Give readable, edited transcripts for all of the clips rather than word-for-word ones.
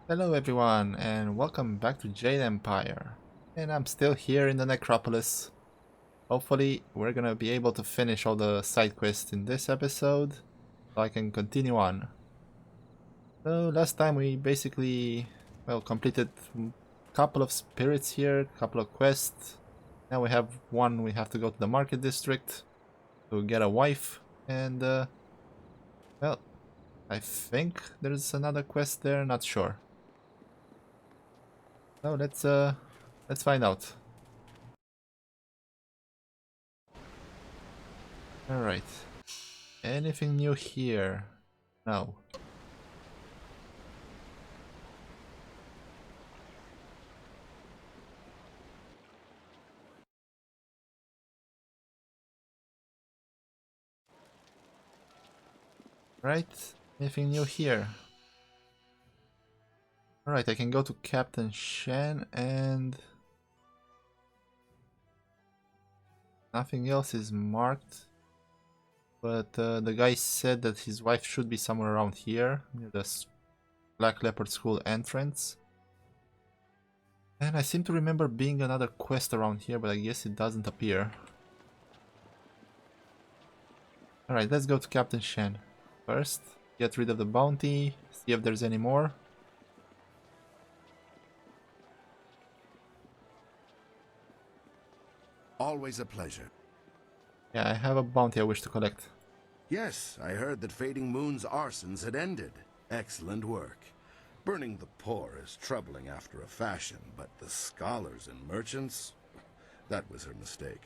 Hello everyone and welcome back to Jade Empire. And I'm still here in the necropolis. Hopefully we're gonna be able to finish all the side quests in this episode so I can continue on. So last time we basically, completed a couple of spirits here, a couple of quests. Now we have one, we have to go to the market district to get a wife, and well, I think there's another quest there, not sure. So let's find out. Alright. Anything new here? No. Right? Anything new here? Alright, I can go to Captain Shen and nothing else is marked. But the guy said that his wife should be somewhere around here, near the Black Leopard School entrance. And I seem to remember being another quest around here, but I guess it doesn't appear. Alright, let's go to Captain Shen. First, get rid of the bounty, see if there's any more. Always a pleasure. Yeah, I have a bounty I wish to collect. Yes, I heard that Fading Moon's arsons had ended. Excellent work. Burning the poor is troubling after a fashion, but the scholars and merchants, that was her mistake.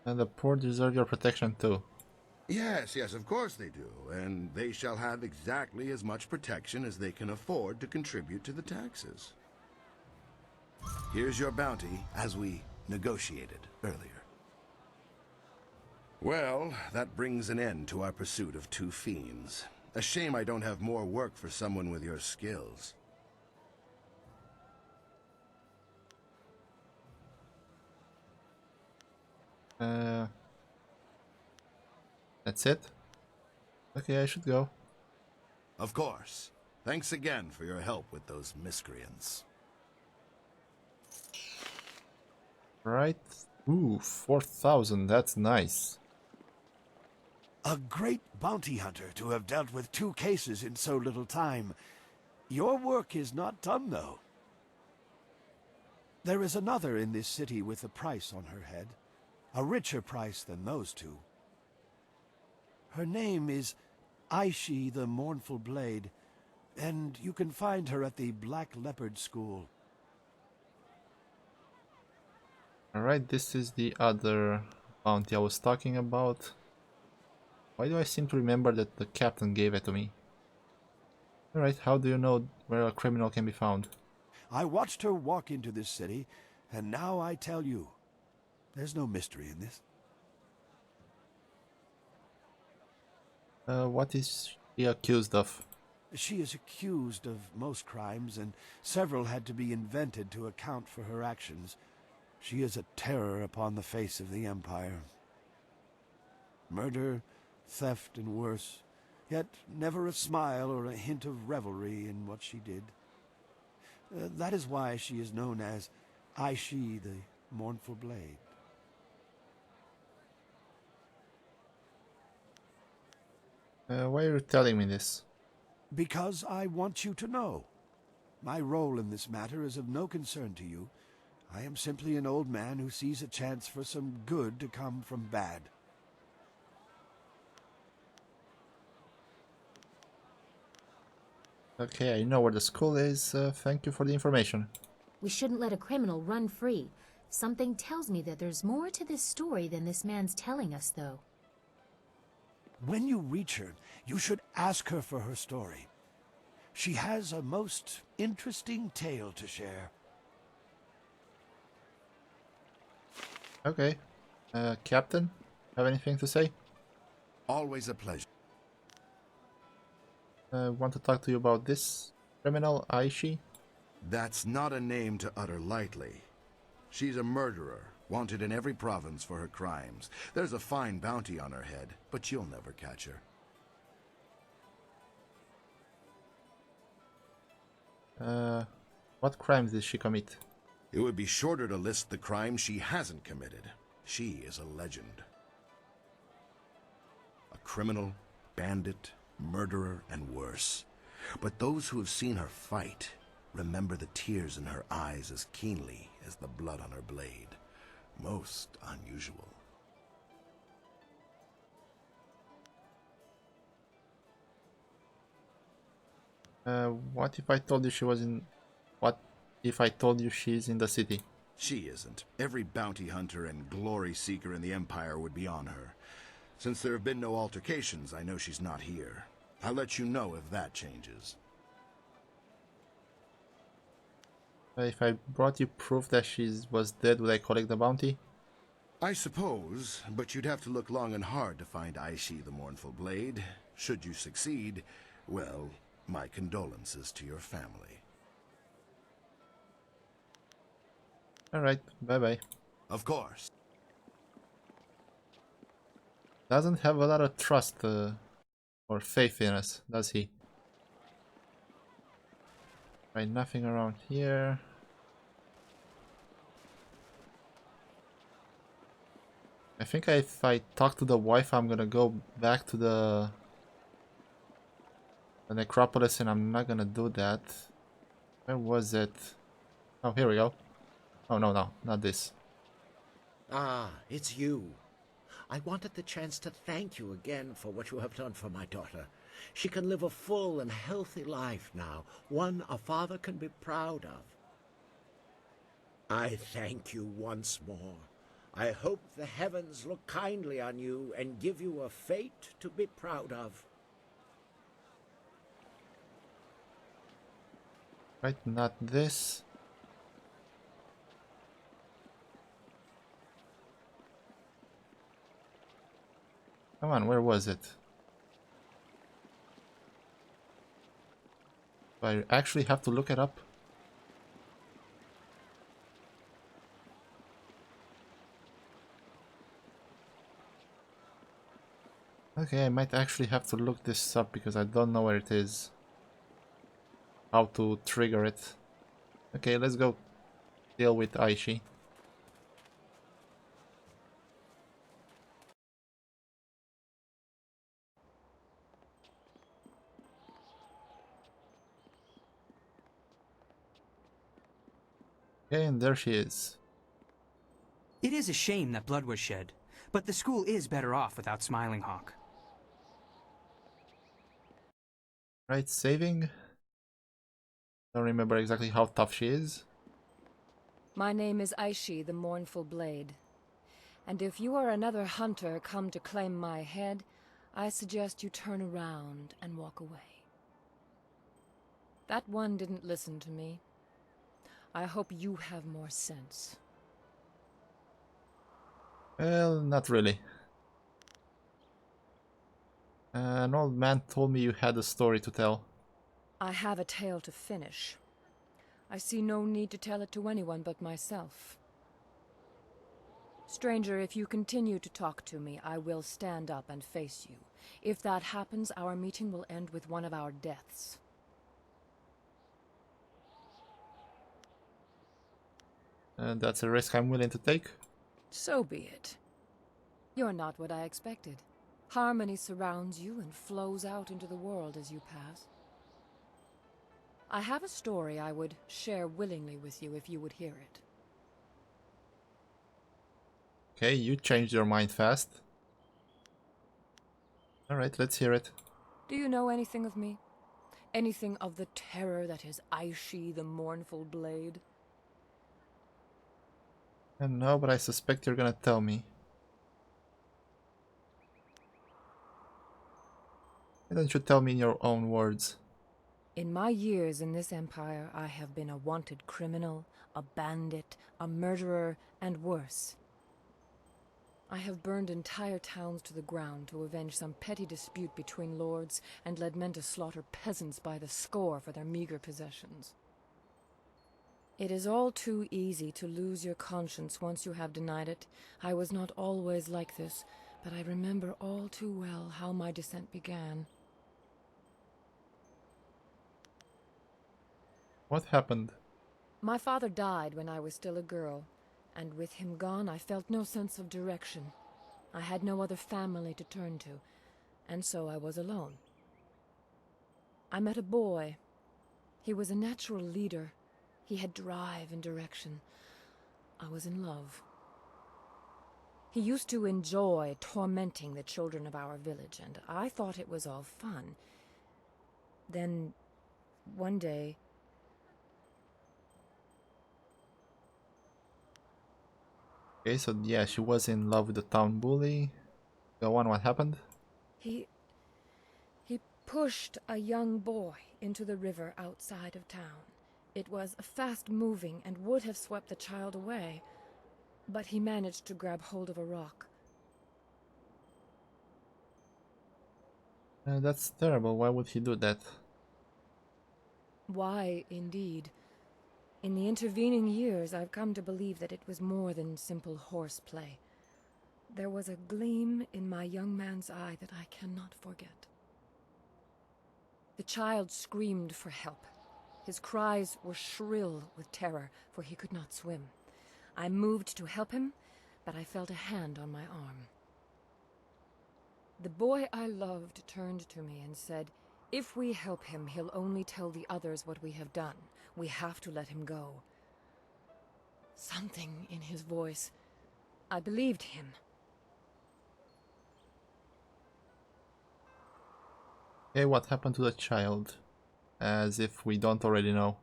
And the poor deserve your protection too. Yes, of course they do, and they shall have exactly as much protection as they can afford to contribute to the taxes. Here's your bounty, as we negotiated earlier. Well, that brings an end to our pursuit of two fiends. A shame I don't have more work for someone with your skills. That's it? Okay, I should go. Of course. Thanks again for your help with those miscreants. Right. Ooh, 4,000, that's nice. A great bounty hunter to have dealt with two cases in so little time. Your work is not done, though. There is another in this city with a price on her head. A richer price than those two. Her name is Aishi the Mournful Blade, and you can find her at the Black Leopard School. Alright, this is the other bounty I was talking about. Why do I seem to remember that the captain gave it to me? Alright, how do you know where a criminal can be found? I watched her walk into this city, and now I tell you, there's no mystery in this. What is she accused of? She is accused of most crimes, and several had to be invented to account for her actions. She is a terror upon the face of the Empire. Murder, theft, and worse, yet never a smile or a hint of revelry in what she did. That is why she is known as Aishi the Mournful Blade. Why are you telling me this? Because I want you to know. My role in this matter is of no concern to you. I am simply an old man who sees a chance for some good to come from bad. Okay, I know where the school is. Thank you for the information. We shouldn't let a criminal run free. Something tells me that there's more to this story than this man's telling us, though. When you reach her, you should ask her for her story. She has a most interesting tale to share. Okay. Captain, have anything to say? Always a pleasure. Want to talk to you about this criminal, Aishi? That's not a name to utter lightly. She's a murderer, wanted in every province for her crimes. There's a fine bounty on her head, but you'll never catch her. What crimes did she commit? It would be shorter to list the crimes she hasn't committed. She is a legend. A criminal, bandit, murderer, and worse. But those who have seen her fight remember the tears in her eyes as keenly as the blood on her blade. Most unusual. What if I told you she was in... What if I told you she's in the city? She isn't. Every bounty hunter and glory seeker in the Empire would be on her. Since there have been no altercations, I know she's not here. I'll let you know if that changes. If I brought you proof that she was dead, would I collect the bounty? I suppose, but you'd have to look long and hard to find Aishi the Mournful Blade. Should you succeed, well, my condolences to your family. Alright, bye-bye. Of course. Doesn't have a lot of trust or faith in us, does he? Right, nothing around here. I think if I talk to the wife, I'm gonna go back to the necropolis, and I'm not gonna do that. Where was it? Oh, here we go. Oh, no, not this. Ah, it's you. I wanted the chance to thank you again for what you have done for my daughter. She can live a full and healthy life now, one a father can be proud of. I thank you once more. I hope the heavens look kindly on you and give you a fate to be proud of. Right, not this. Come on, where was it? Do I actually have to look it up? Okay, I might actually have to look this up because I don't know where it is. How to trigger it. Okay, let's go deal with Aishi. Okay, and there she is. It is a shame that blood was shed, but the school is better off without Smiling Hawk. Right, saving. Don't remember exactly how tough she is. My name is Aishi, the Mournful Blade. And if you are another hunter come to claim my head, I suggest you turn around and walk away. That one didn't listen to me. I hope you have more sense. Well, not really. An old man told me you had a story to tell. I have a tale to finish. I see no need to tell it to anyone but myself. Stranger, if you continue to talk to me, I will stand up and face you. If that happens, our meeting will end with one of our deaths. That's a risk I'm willing to take. So be it. You're not what I expected. Harmony surrounds you and flows out into the world as you pass. I have a story I would share willingly with you if you would hear it. Okay, you changed your mind fast. Alright, let's hear it. Do you know anything of me? Anything of the terror that is Aishi, the Mournful Blade? No, but I suspect you're gonna tell me. Why don't you tell me in your own words? In my years in this empire, I have been a wanted criminal, a bandit, a murderer, and worse. I have burned entire towns to the ground to avenge some petty dispute between lords and led men to slaughter peasants by the score for their meager possessions. It is all too easy to lose your conscience once you have denied it. I was not always like this, but I remember all too well how my descent began. What happened? My father died when I was still a girl, and with him gone, I felt no sense of direction. I had no other family to turn to, and so I was alone. I met a boy. He was a natural leader. He had drive and direction. I was in love. He used to enjoy tormenting the children of our village, and I thought it was all fun. Then, one day... Okay, so yeah, she was in love with the town bully. Go on, what happened? He pushed a young boy into the river outside of town. It was fast-moving and would have swept the child away, but he managed to grab hold of a rock. That's terrible. Why would he do that? Why, indeed. In the intervening years, I've come to believe that it was more than simple horseplay. There was a gleam in my young man's eye that I cannot forget. The child screamed for help. His cries were shrill with terror, for he could not swim. I moved to help him, but I felt a hand on my arm. The boy I loved turned to me and said, "If we help him, he'll only tell the others what we have done. We have to let him go." Something in his voice. I believed him. Okay, what happened to the child? As if we don't already know.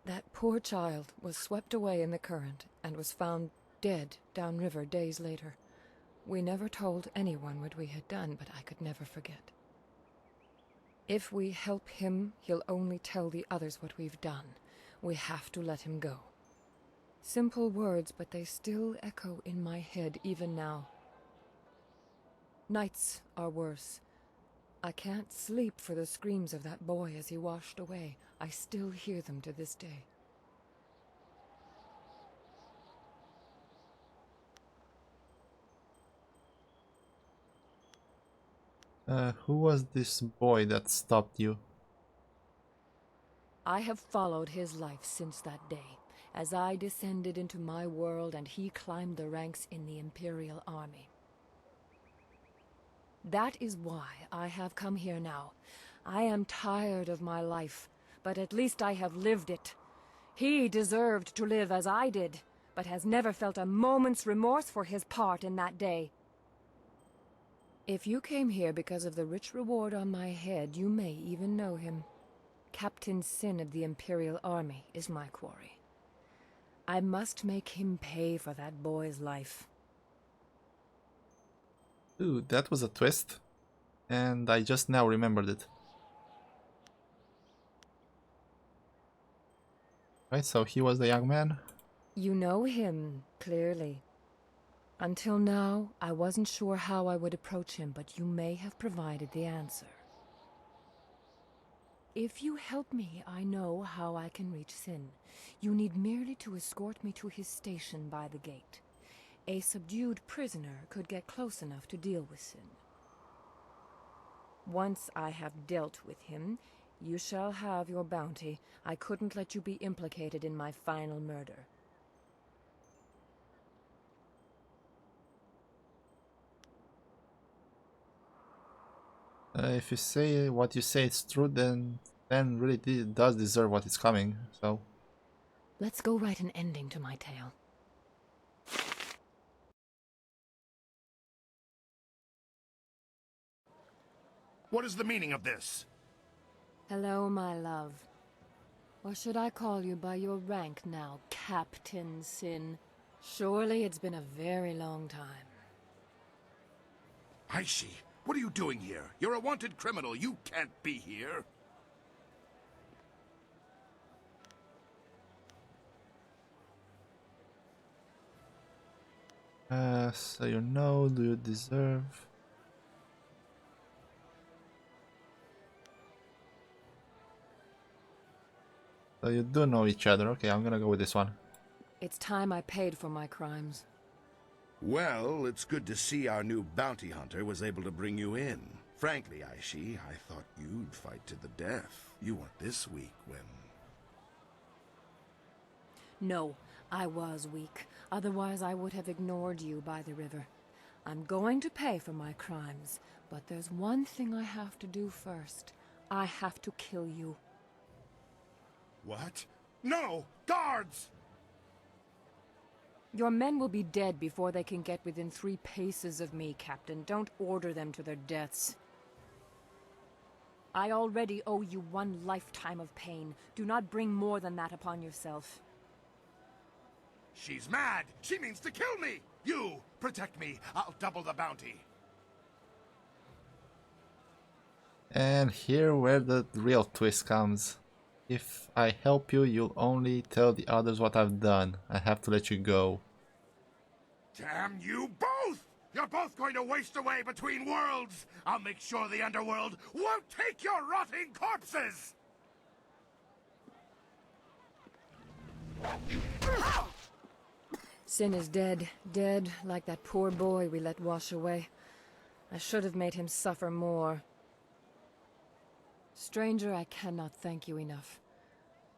That poor child was swept away in the current and was found dead downriver days later. We never told anyone what we had done, but I could never forget. If we help him, he'll only tell the others what we've done. We have to let him go. Simple words, but they still echo in my head even now. Nights are worse. I can't sleep for the screams of that boy as he washed away. I still hear them to this day. Who was this boy that stopped you? I have followed his life since that day, as I descended into my world and he climbed the ranks in the Imperial Army. That is why I have come here now. I am tired of my life, but at least I have lived it. He deserved to live as I did, but has never felt a moment's remorse for his part in that day. If you came here because of the rich reward on my head, you may even know him. Captain Sin of the Imperial Army is my quarry. I must make him pay for that boy's life. Ooh, that was a twist. And I just now remembered it. Right, so he was the young man? You know him, clearly. Until now, I wasn't sure how I would approach him, but you may have provided the answer. If you help me, I know how I can reach Sin. You need merely to escort me to his station by the gate. A subdued prisoner could get close enough to deal with Sin. Once I have dealt with him, you shall have your bounty. I couldn't let you be implicated in my final murder. If you say what you say is true, then really does deserve what is coming, so... Let's go write an ending to my tale. What is the meaning of this? Hello, my love. Or should I call you by your rank now, Captain Sin? Surely it's been a very long time. Aishi, what are you doing here? You're a wanted criminal. You can't be here. So you know, do you deserve... So you do know each other. Okay, I'm gonna go with this one. It's time I paid for my crimes. Well, it's good to see our new bounty hunter was able to bring you in. Frankly, Aishi, I thought you'd fight to the death. You weren't this weak when... No, I was weak. Otherwise I would have ignored you by the river. I'm going to pay for my crimes, but there's one thing I have to do first. I have to kill you. What? No! Guards! Your men will be dead before they can get within 3 paces of me, Captain. Don't order them to their deaths. I already owe you 1 lifetime of pain. Do not bring more than that upon yourself. She's mad! She means to kill me! You, protect me. I'll double the bounty. And here where the real twist comes. If I help you, you'll only tell the others what I've done. I have to let you go. Damn you both! You're both going to waste away between worlds! I'll make sure the underworld won't take your rotting corpses! Sin is dead. Dead like that poor boy we let wash away. I should have made him suffer more. Stranger, I cannot thank you enough.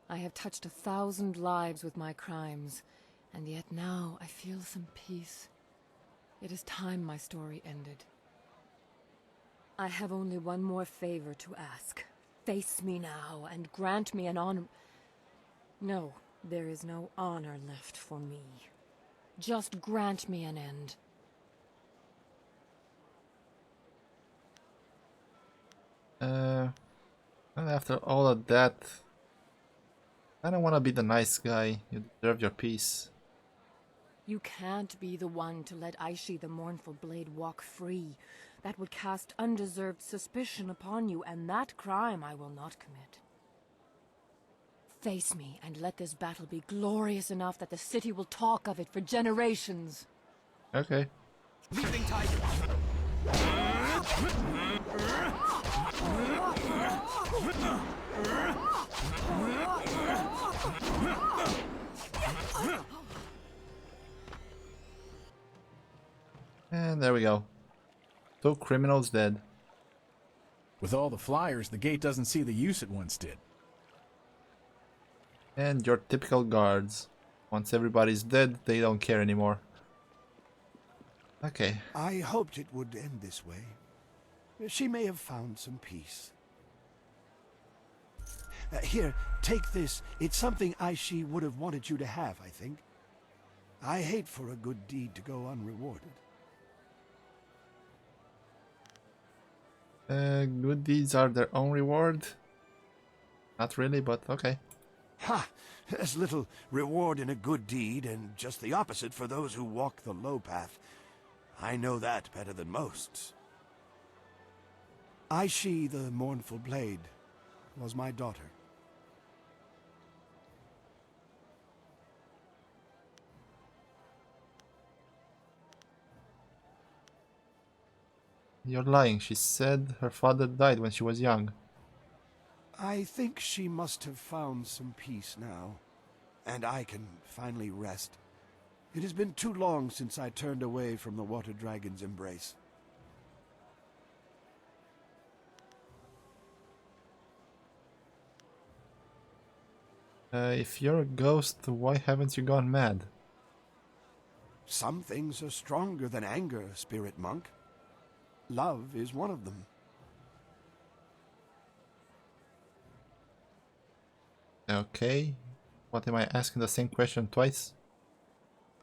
I have touched 1,000 lives with my crimes, and yet now I feel some peace. It is time my story ended. I have only one more favor to ask. Face me now, and grant me an honor... No, there is no honor left for me. Just grant me an end. And after all of that, I don't want to be the nice guy. You deserve your peace. You can't be the one to let Aishi the Mournful Blade walk free. That would cast undeserved suspicion upon you, and that crime I will not commit. Face me, and let this battle be glorious enough that the city will talk of it for generations. Okay. Leaping tiger. And there we go. 2 criminals dead. With all the flyers, the gate doesn't see the use it once did. And your typical guards. Once everybody's dead, they don't care anymore. Okay. I hoped it would end this way. She may have found some peace. Here, take this. It's something Aishi would have wanted you to have, I think. I hate for a good deed to go unrewarded. Good deeds are their own reward? Not really, but okay. Ha! There's little reward in a good deed, and just the opposite for those who walk the low path. I know that better than most. Aishi the Mournful Blade was my daughter. You're lying. She said her father died when she was young. I think she must have found some peace now, and I can finally rest. It has been too long since I turned away from the Water Dragon's embrace. If you're a ghost, why haven't you gone mad? Some things are stronger than anger, Spirit Monk. Love is one of them. Okay. What, am I asking the same question twice?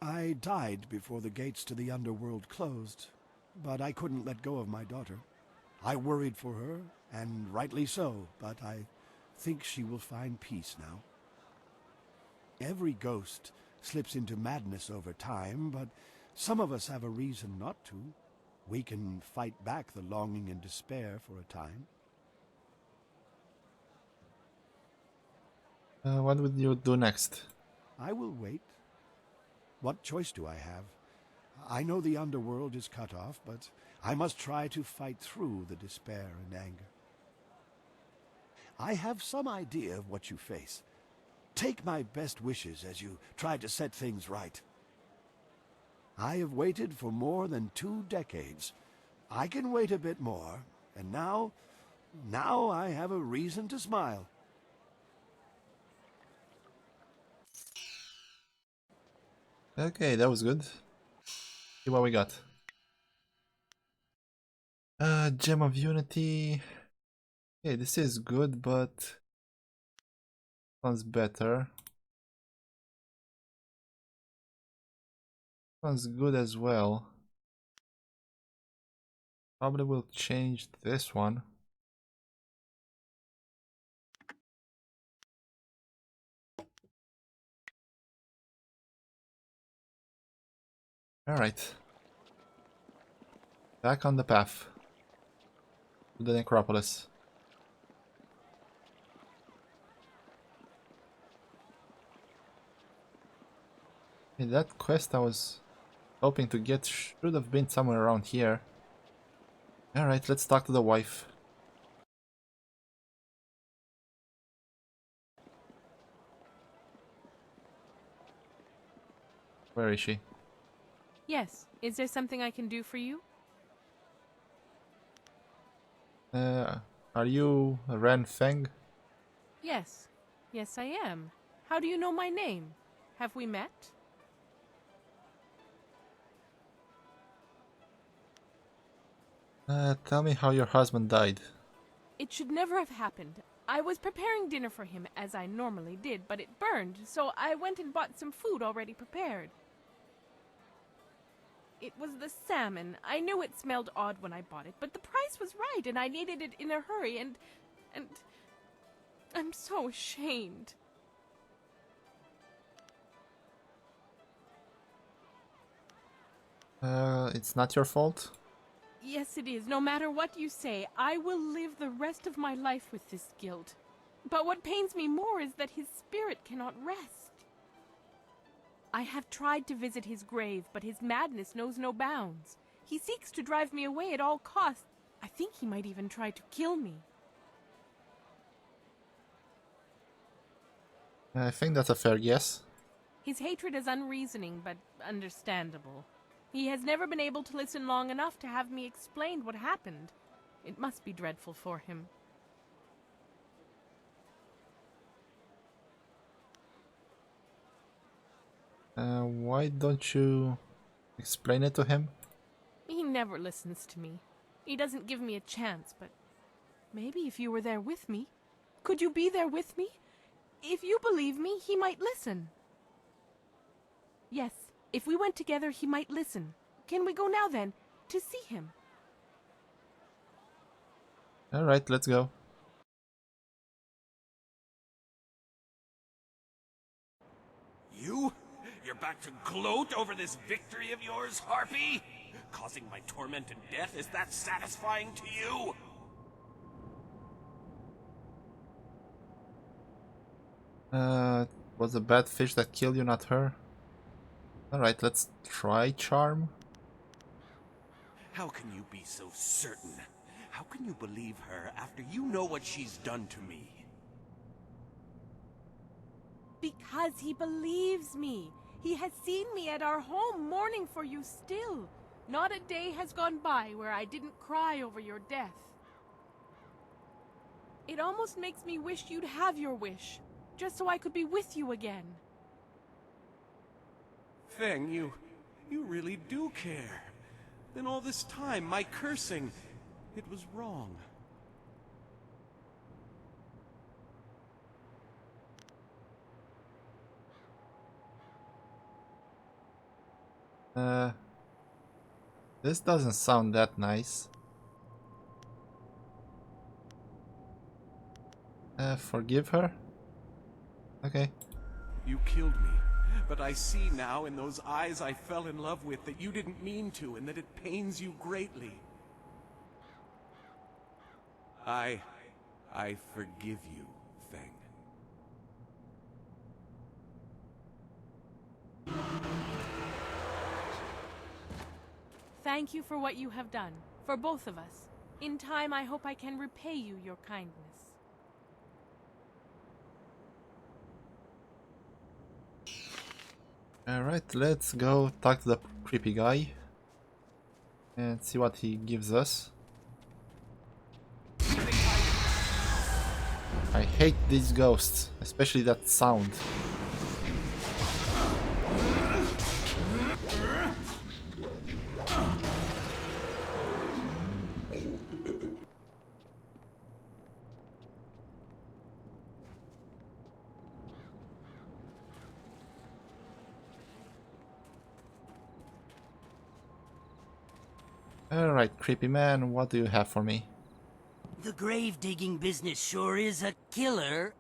I died before the gates to the underworld closed, but I couldn't let go of my daughter. I worried for her, and rightly so, but I think she will find peace now. Every ghost slips into madness over time, but some of us have a reason not to. We can fight back the longing and despair for a time. What would you do next? I will wait. What choice do I have? I know the underworld is cut off, but I must try to fight through the despair and anger. I have some idea of what you face. Take my best wishes as you try to set things right. I have waited for more than 2 decades. I can wait a bit more, and now I have a reason to smile. Okay, that was good. See what we got. Gem of Unity. Okay, this is good, but one's better. One's good as well. Probably will change this one. Alright. Back on the path. To the necropolis. Hey, that quest I was hoping to get should have been somewhere around here. Alright, let's talk to the wife. Where is she? Yes. Is there something I can do for you? Are you Ren Feng? Yes. Yes, I am. How do you know my name? Have we met? Tell me how your husband died. It should never have happened. I was preparing dinner for him, as I normally did, but it burned, so I went and bought some food already prepared. It was the salmon. I knew it smelled odd when I bought it, but the price was right, and I needed it in a hurry, and I'm so ashamed. It's not your fault? Yes, it is. No matter what you say, I will live the rest of my life with this guilt. But what pains me more is that his spirit cannot rest. I have tried to visit his grave, but his madness knows no bounds. He seeks to drive me away at all costs. I think he might even try to kill me. I think that's a fair guess. His hatred is unreasoning, but understandable. He has never been able to listen long enough to have me explain what happened. It must be dreadful for him. Why don't you explain it to him? He never listens to me. He doesn't give me a chance, but maybe if you were there with me. Could you be there with me? If you believe me, he might listen. Yes, if we went together, he might listen. Can we go now then, to see him? Alright, let's go. You're back to gloat over this victory of yours, Harpy? Causing my torment and death, is that satisfying to you? Was a bad fish that killed you, not her? Alright, let's try charm. How can you be so certain? How can you believe her after you know what she's done to me? Because he believes me. He has seen me at our home mourning for you still. Not a day has gone by where I didn't cry over your death. It almost makes me wish you'd have your wish, just so I could be with you again. Feng, you really do care. Then all this time, my cursing, it was wrong. This doesn't sound that nice. Forgive her? Okay. You killed me, but I see now in those eyes I fell in love with that you didn't mean to and that it pains you greatly. I forgive you, Feng. Thank you for what you have done, for both of us. In time, I hope I can repay you your kindness. Alright, let's go talk to the creepy guy and see what he gives us. I hate these ghosts, especially that sound. Alright, creepy man, what do you have for me? The grave digging business sure is a killer.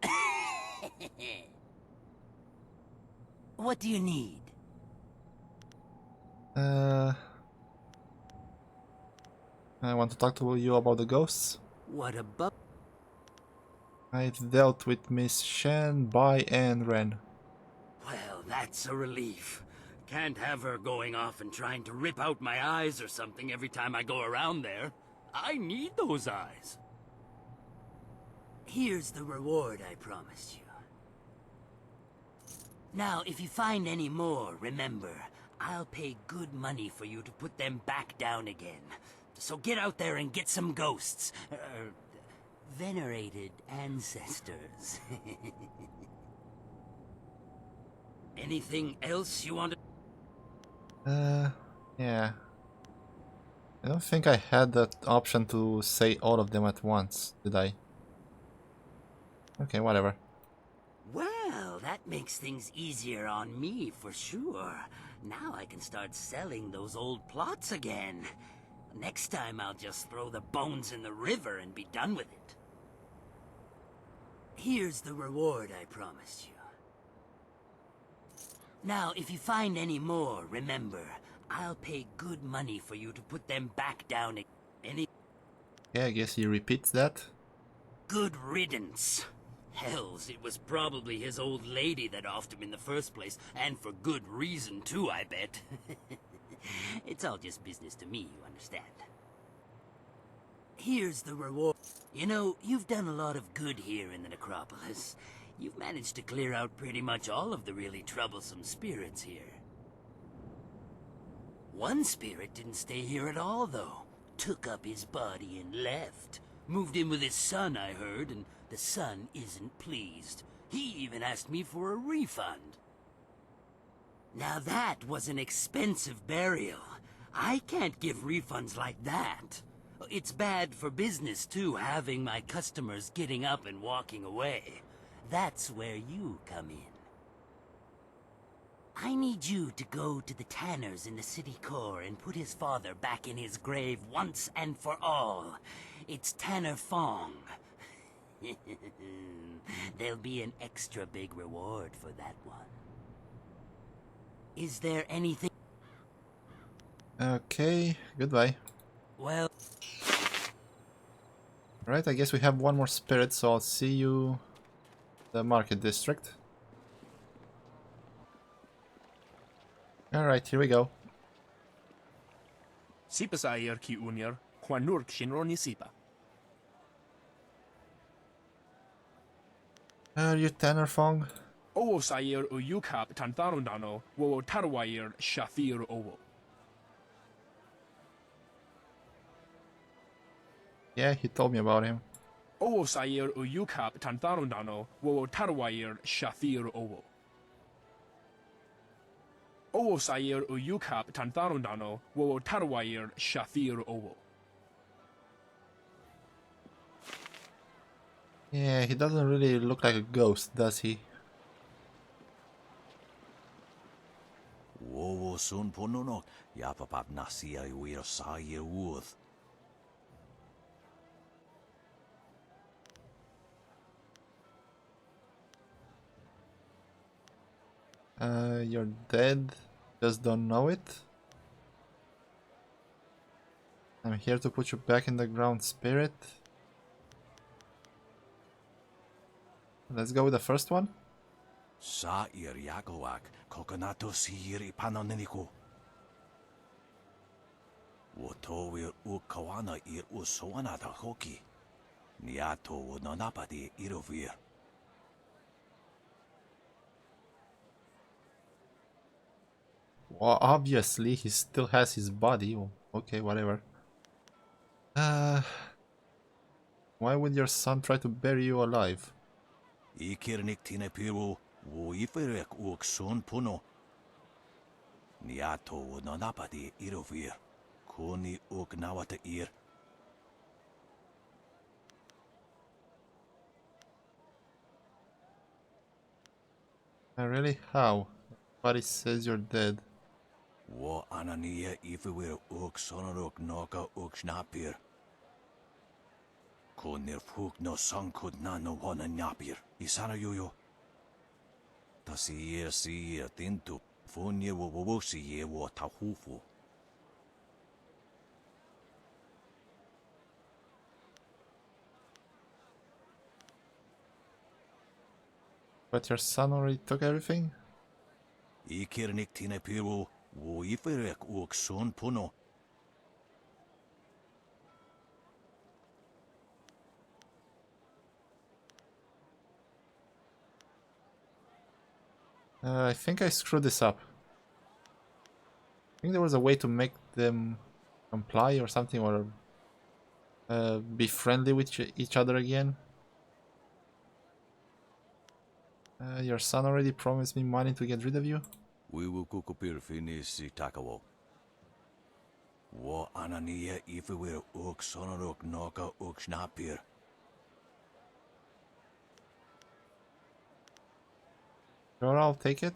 What do you need? I want to talk to you about the ghosts. What about? I've dealt with Miss Shen, Bai, and Ren. Well, that's a relief. Can't have her going off and trying to rip out my eyes or something every time I go around there. I need those eyes. Here's the reward I promised you. Now, if you find any more, remember, I'll pay good money for you to put them back down again. So get out there and get some ghosts. Venerated ancestors. Anything else you want to... Yeah. I don't think I had that option to say all of them at once, did I? Okay, whatever. Well, that makes things easier on me for sure. Now I can start selling those old plots again. Next time I'll just throw the bones in the river and be done with it. Here's the reward I promised you. Now, if you find any more, remember, I'll pay good money for you to put them back down. Yeah, I guess he repeats that. Good riddance. Hells, it was probably his old lady that offed him in the first place, and for good reason too, I bet. It's all just business to me, you understand. Here's the reward. You know, you've done a lot of good here in the necropolis. You've managed to clear out pretty much all of the really troublesome spirits here. One spirit didn't stay here at all, though. Took up his body and left. Moved in with his son, I heard, and the son isn't pleased. He even asked me for a refund. Now that was an expensive burial. I can't give refunds like that. It's bad for business, too, having my customers getting up and walking away. That's where you come in. I need you to go to the tanners in the city core and put his father back in his grave once and for all. It's Tanner Fong. There'll be an extra big reward for that one. Is there anything... Okay, goodbye. Well... Right, I guess we have one more spirit, so I'll see you the market district. Alright, here we go. Sipa sair ki unir, kwanurk shinroni sipa. Are you Tanner Fong? Owo sair uyukap tantarundano, wo tarwair shathir owo. Yeah, he told me about him. Owo sair uyukap tantarundano, wo tarwair shathir owo. Owo sair uyukap tantarundano, wo tarwair shathir owo. Yeah, he doesn't really look like a ghost, does he? Wowo sun ponunok, yapapap nasia wir sair wuth. You're dead. Just don't know it. I'm here to put you back in the ground, spirit. Let's go with the first one. Sair yakowak, kokonato siri panoneniko. Woto wir ukawana ir usoana da hoki. Niato wononapadi irovir. Well, obviously, he still has his body. Oh, okay, whatever. Why would your son try to bury you alive? Ikirnik tine piru, wo iferek uk sun puno. Niato wononapadi irovir. Kuni uk nawata ir. Really? How? Everybody says you're dead. Wo anania ifewir ook sonarok noka ook snapir. Konir fuk no sankud na no wana napir. Isana yoyo. Tasi si tintu. Fonye wo si ye wo tahufu. But your son already took everything? Ikirnik tina piru. Wo iferek ook son puno. I think I screwed this up. I think there was a way to make them comply or something, or be friendly with each other again. Your son already promised me money to get rid of you? We will kukupir finish si takawo. Wo anania ifewir ook sonarok noka ook snapir. Sure, I'll take it.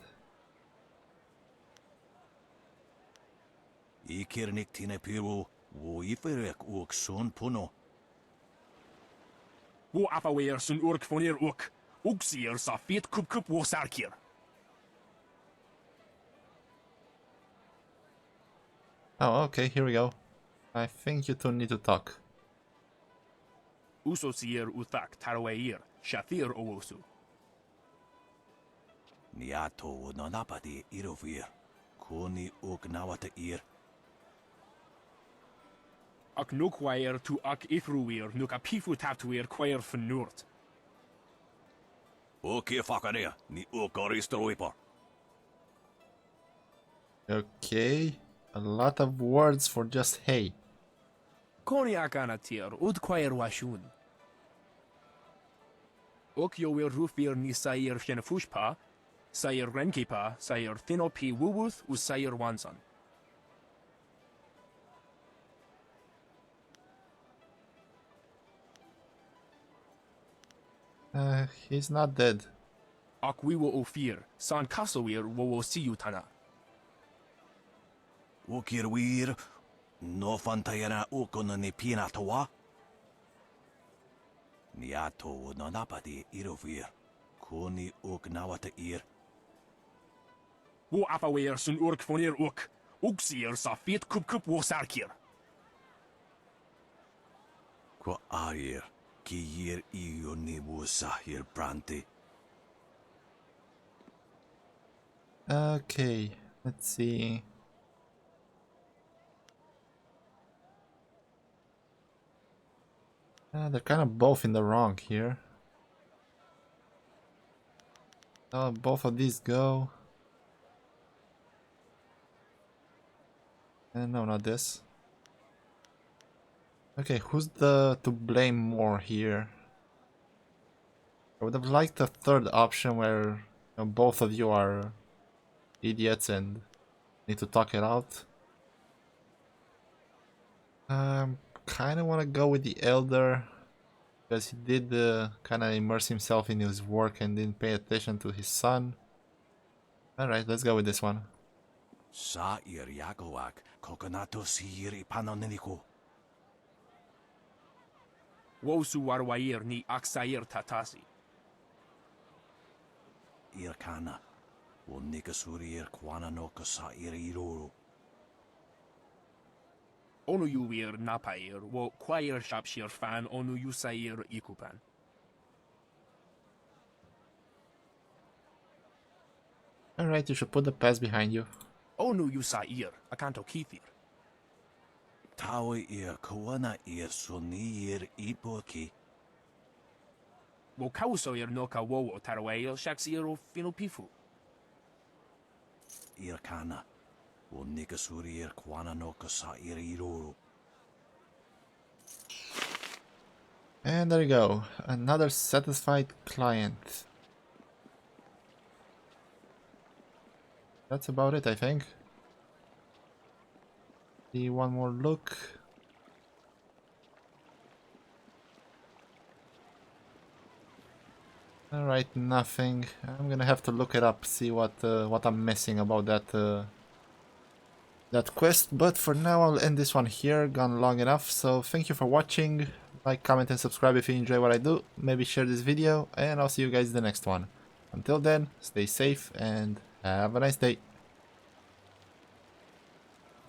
Ikirnik tina piru. Wo iferek ook son puno. Wo afaweer sun urk vonir ook. Oeksier sa feet kup wo sarkir. Oh, okay, here we go. I think you two need to talk. Usosier uthak tarweir. Shathir owosu. Niato no napati irovir. Koni ook nawata ir. Ak nukwair tu ak ifruir nuk apifu taptuir kwair fenurt. Oké fakarea. Ni ook aristroipa. Okay, a lot of words for just hey. Koniak anatir ud kwair washun. Ok yo rufir ni sair shenefushpa. Sair renkipa. Sair thinopi wuwuth u sair wansan. He's not dead. Ak we wo ofir. San kasowir wo siyutana. Okir wir. No fantayana okona ni pinatawa. Niato no napati irovir. Koni ook nawata ir. Wo afaweer sun urk vonir ook. Oeksier sa feet kup wo sarkir. Kwa air. Ki hier iyo ni wo sahir branti. Okay, let's see. They're kind of both in the wrong here. Both of these go. No, not this. Okay, who's to blame more here? I would have liked the third option where both of you are idiots and need to talk it out. Kind of want to go with the elder because he did kind of immerse himself in his work and didn't pay attention to his son. Alright, let's go with this one. Sa ir yagoak. Kokonato sir ipanoneniko. Wo su warwair ni aksair tatasi. Irkana. Wo nikasurir kwana no kasa ir iroro. Onu yuwir napair wo kwair shapshir fan onu yusair ikupan. Alright, you should put the past behind you. Onu yusair akanto kithir. Tawe ir kawana ir sonir ipoki. Wo kausoir noka wo tarwail shaksiro finopifu. Irkana. Wo nikasurir kwana no kasa ir iroro. And there you go, another satisfied client. That's about it, I think. See one more look. Alright, nothing. I'm gonna have to look it up, see what I'm missing about that that quest. But for now, I'll end this one here. Gone long enough. So thank you for watching. Like, comment, and subscribe if you enjoy what I do. Maybe share this video, and I'll see you guys in the next one. Until then, stay safe and have a nice day.